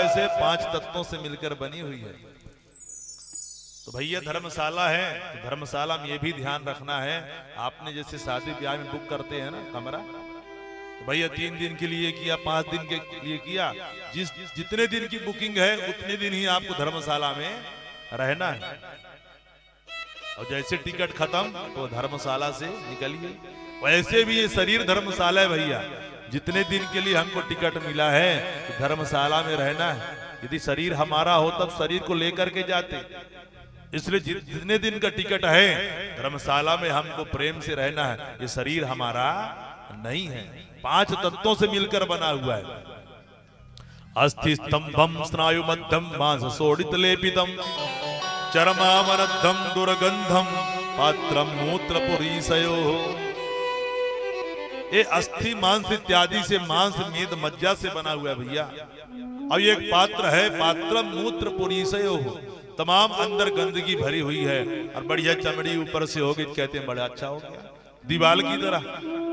वैसे 5 तत्वों से मिलकर बनी हुई है। तो भैया धर्मशाला है, तो धर्मशाला में ये भी ध्यान रखना है, आपने जैसे शादी ब्याह में बुक करते हैं ना कमरा, तो भैया 3 दिन के लिए किया, 5 दिन के लिए किया, जितने दिन की बुकिंग है उतने दिन ही आपको धर्मशाला में रहना है। और जैसे टिकट खत्म तो धर्मशाला से निकलिए। वैसे भी ये शरीर धर्मशाला है भैया, जितने दिन के लिए हमको टिकट मिला है तो धर्मशाला में रहना है। यदि शरीर हमारा हो तब शरीर को लेकर के जाते, इसलिए जितने दिन का टिकट है धर्मशाला में हमको प्रेम से रहना है। ये शरीर हमारा नहीं है, 5 तत्वों से मिलकर बना हुआ है। अस्थि स्तंभम स्नायु मध्यम मांस सोडित लेपितम चरमामरद्धम दुर्गंधम पात्रम मूत्र पुरीसयो। ये अस्थि मांस इत्यादि से मांस मेद मज्जा से बना हुआ है भैया। और ये एक पात्र है, पात्रम मूत्र पुरीसयो, तमाम अंदर गंदगी भरी हुई है और बढ़िया चमड़ी ऊपर से होगी, कहते हैं बड़ा अच्छा हो गया। दीवाल की तरह,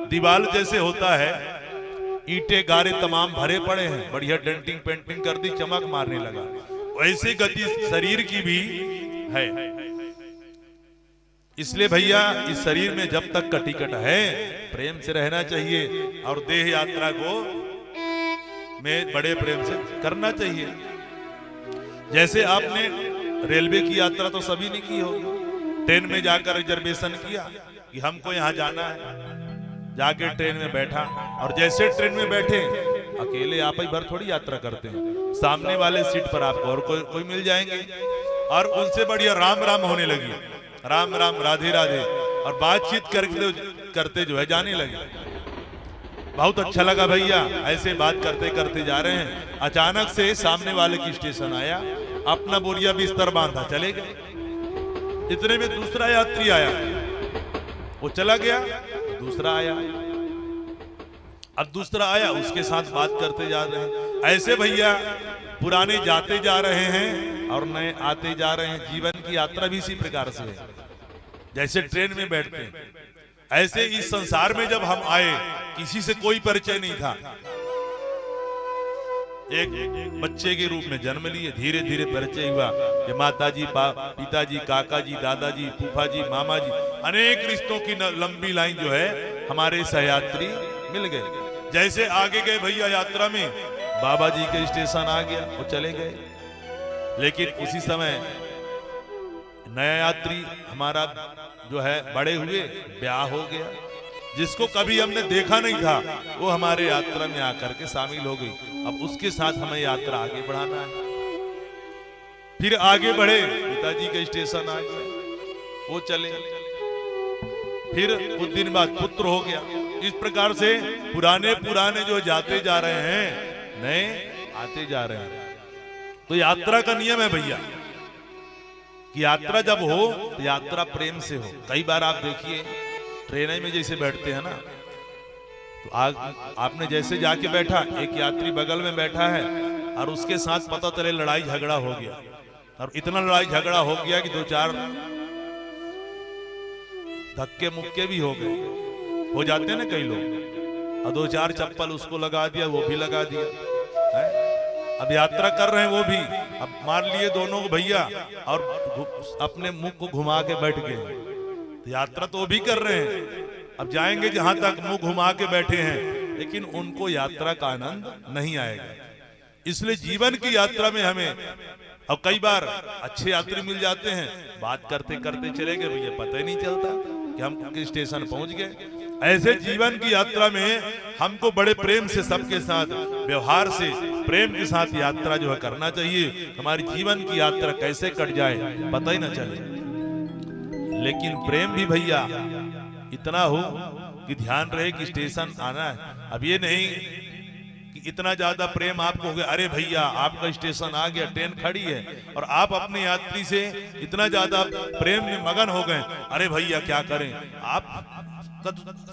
दीवाल जैसे होता है, ईंटे गारे तमाम भरे पड़े हैं, बढ़िया डेंटिंग पेंटिंग कर दी, चमक मारने लगा। वैसे गति शरीर की भी है। इसलिए भैया इस शरीर में जब तक का टिकट है प्रेम से रहना चाहिए और देह यात्रा को में बड़े प्रेम से करना चाहिए। जैसे आपने रेलवे की यात्रा तो सभी ने की होगी, ट्रेन में जाकर रिजर्वेशन किया कि हमको यहाँ जाना है, जाके ट्रेन में बैठा और जैसे ट्रेन में बैठे, अकेले आप ही भर थोड़ी यात्रा करते हैं, सामने वाले सीट पर आपको और कोई मिल जाएंगे और उनसे बढ़िया राम राम होने लगी, राम राम राधे राधे, और बातचीत करते जो है जाने लगे। बहुत अच्छा लगा भैया, ऐसे बात करते करते जा रहे हैं, अचानक से सामने वाले की स्टेशन आया, अपना बोरिया बिस्तर बांधा चले गए। इतने में दूसरा यात्री आया, वो चला गया, दूसरा आया, अब दूसरा आया, उसके साथ बात करते जा रहे हैं। ऐसे भैया पुराने जाते जा रहे हैं और नए आते जा रहे हैं। जीवन की यात्रा भी इसी प्रकार से है, जैसे ट्रेन में बैठते हैं, ऐसे इस संसार में जब हम आए किसी से कोई परिचय नहीं था, एक बच्चे के रूप में जन्म लिए, धीरे धीरे परिचय हुआ कि माताजी, पिताजी, काकाजी, दादाजी, फूफाजी, मामा जी, अनेक रिश्तों की लंबी लाइन जो है हमारे सहयात्री मिल गए। जैसे आगे गए भैया यात्रा में, बाबा जी के स्टेशन आ गया, वो चले गए। लेकिन उसी समय नया यात्री हमारा जो है बड़े हुए, ब्याह हो गया, जिसको कभी हमने देखा नहीं था वो हमारे यात्रा में आकर के शामिल हो गई। अब उसके साथ हमें यात्रा आगे बढ़ाना है। फिर आगे बढ़े, पिताजी के स्टेशन आ गए, वो चले, फिर कुछ दिन बाद पुत्र हो गया। इस प्रकार से पुराने पुराने जो जाते जा रहे हैं, नए आते जा रहे हैं। तो यात्रा का नियम है भैया कि यात्रा जब हो तो यात्रा प्रेम से हो। कई बार आप देखिए ट्रेन में जैसे बैठते हैं ना, तो आपने जैसे जाके बैठा, एक यात्री बगल में बैठा है और उसके साथ पता चले लड़ाई झगड़ा हो गया, और इतना लड़ाई झगड़ा हो गया कि 2-4 धक्के मुक्के भी हो गए, हो जाते हैं ना कई लोग, और 2-4 चप्पल उसको लगा दिया, वो भी लगा दिया है? अब यात्रा कर रहे हैं वो भी, अब मार लिए दोनों को भैया और अपने मुंह को घुमा के बैठ गए। तो यात्रा तो वो भी कर रहे हैं, अब जाएंगे जहां तक मुंह घुमा के बैठे हैं, लेकिन उनको यात्रा का आनंद नहीं आएगा। इसलिए जीवन की यात्रा में हमें, अब कई बार अच्छे यात्री मिल जाते हैं, बात करते करते चले गए भैया, पता ही नहीं चलता कि हम किस स्टेशन पहुंच गए। ऐसे जीवन की यात्रा में हमको बड़े प्रेम से सबके साथ व्यवहार से प्रेम के साथ यात्रा जो है करना चाहिए। हमारी जीवन की यात्रा कैसे कट जाए पता ही ना चले। लेकिन प्रेम भी भैया इतना हो कि ध्यान रहे कि स्टेशन आना है। अब ये नहीं कि इतना ज्यादा प्रेम आपको हो गया, अरे भैया आपका स्टेशन आ गया, ट्रेन खड़ी है, और आप अपने यात्री से इतना ज्यादा प्रेम में मगन हो गए, अरे भैया क्या करें, आप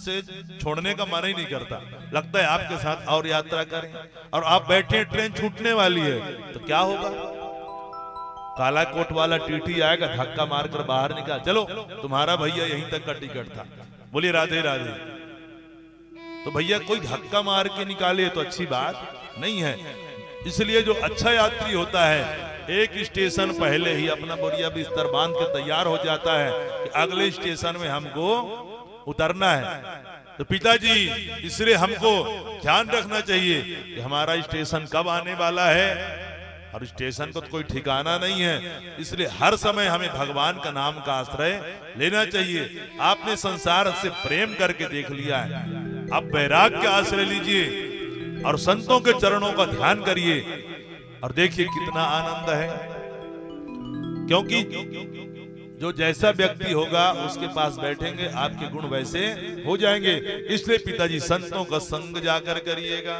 से छोड़ने का मन ही नहीं करता, लगता है आपके साथ और यात्रा करें, और आप बैठे ट्रेन छूटने वाली है तो क्या होगा, काला कोट वाला टीटी आएगा, धक्का मारकर बाहर निकाल, चलो तुम्हारा भैया यहीं तक का टिकट था, बोलिए राधे राधे। तो भैया कोई धक्का मार के निकाले तो अच्छी बात नहीं है। इसलिए जो अच्छा यात्री होता है एक स्टेशन पहले ही अपना बोरिया बिस्तर बांध के तैयार हो जाता है कि अगले स्टेशन में हमको उतरना है। तो पिताजी इसलिए हमको ध्यान रखना चाहिए कि हमारा स्टेशन कब आने वाला है, और स्टेशन को तो कोई ठिकाना नहीं है, इसलिए हर समय हमें भगवान का नाम का आश्रय लेना चाहिए। आपने संसार से प्रेम करके देख लिया है, अब वैराग्य का आश्रय लीजिए और संतों के चरणों का ध्यान करिए और देखिए कितना आनंद है। क्योंकि जो जैसा व्यक्ति होगा उसके पास बैठेंगे आपके गुण वैसे हो जाएंगे। इसलिए पिताजी संतों का संग जाकर करिएगा।